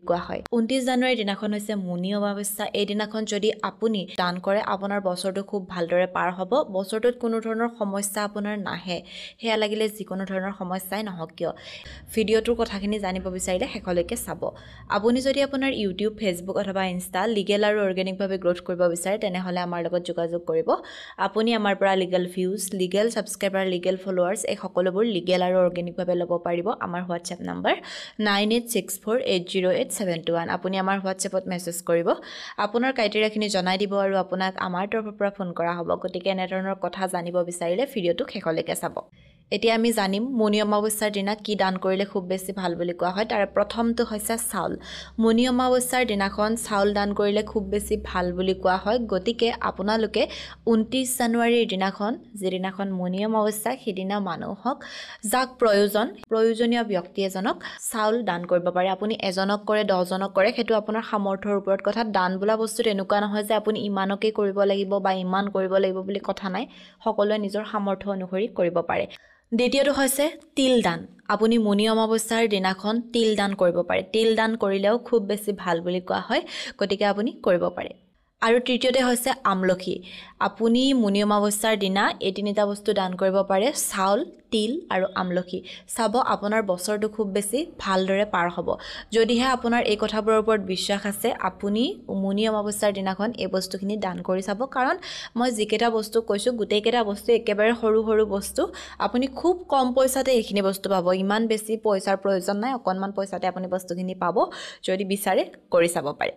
কোৱা হয় 29 জানুৱাৰীৰ দিনাখন হৈছে মুনি অমাৱস্যা এই দিনাখন যদি আপুনি দান কৰে আপোনাৰ বছৰটো খুব ভালদৰে পাৰ হ'ব বছৰটোত কোনো ধৰণৰ সমস্যা আপোনাৰ নাহে হেয়া লাগিলে যিকোনো ধৰণৰ সমস্যাই নহওক কিয় ভিডিঅ'টোৰ কথাখিনি জানিব বিচাৰিলে শেষলৈকে চাব আপুনি যদি আপোনাৰ ইউটিউব ফেচবুক অথবা ইনষ্টা লিগেল আৰু অৰ্গেনিকভাৱে গ্ৰোথ কৰিব বিচাৰে তেনেহলে আমাৰ লগত যোগাযোগ কৰিব আপুনি আমাৰ পৰা legal views legal subscriber legal followers এই সকলোবোৰ লিগেল আৰু অৰ্গেনিকভাৱে ল'ব পাৰিব আমাৰ হোৱাটছএপ নম্বৰ 9864808721 আপুনি আমাৰ হোৱাটছএপত মেছেজ কৰিব আপোনাৰ ক্ৰাইটেৰিয়াখিনি জনাই দিব আৰু আপোনাক আমাৰ তৰফৰ পৰা ফোন কৰা হ'ব গতিকে এনে ধৰণৰ কথা জানিব বিচাৰিলে ভিডিঅ'টো শেষলৈকে চাব এতিয়া আমি জানিম মুনি অমাৱস্যাৰ দিনা কি দান কৰিলে খুব বেছি ভাল বুলি কোৱা হয় তাৰ প্ৰথমটো হৈছে চাউল মুনি অমাৱস্যাৰ দিনাখন চাউল দান কৰিলে খুব বেছি ভাল বুলি কোৱা হয় গতিকে আপোনালোকে 29 জানুৱাৰীৰ দিনাখন যিদিনাখন মুনি অমাৱস্যা সেইদিনা মানুহক যাক প্ৰয়োজনীয় ব্যক্তি এজনক চাউল দান কৰিব পাৰে আপুনি এজনক কৰে 10 জনক কৰে সেইটো আপোনাৰ সামৰ্থৰ ওপৰত কথা দান বোলা বস্তুটো এনেকুৱা নহয় যে আপুনি ইমানকে কৰিব লাগিব বা ইমান কৰিব লাগিব বুলি কথা নাই সকলোৱে নিজৰ সামৰ্থ অনুসৰি কৰিব পাৰে দ্বিতীয়টো হৈছে তিল দান আপুনি মুনি অমাৱস্যাৰ দিনাখন তিল দান কৰিব পাৰে তিল দান কৰিলেও খুব বেছি ভাল বুলি কোৱা হয় গতিকে আপুনি কৰিব পাৰে আৰু তৃতীয়তে হৈছে আমলখি আপুনি মুনি অমাৱস্যাৰ দিনা এই তিনিটা বস্তু দান কৰিব পাৰে চাউল তিল আৰু আমলখি চাব আপোনাৰ বছৰটো খুব বেছি ভালদৰে পাৰ হ'ব যদিহে আপোনাৰ এই কথাবোৰৰ ওপৰত বিশ্বাস আছে আপুনি মুনি অমাৱস্যাৰ দিনাখন এই বস্তুখিনি দান কৰি চাব কাৰণ মই যিকেইটা বস্তু কৈছো গোটেইকেইটা বস্তু একেবাৰে সৰু সৰু বস্তু আপুনি খুব কম পইচাতে এইখিনি বস্তু পাব ইমান বেছি পইচাৰ প্ৰয়োজন নাই অকনমান পইচাতে আপুনি বস্তুখিনি পাব যদি বিচাৰে কৰি চাব পাৰে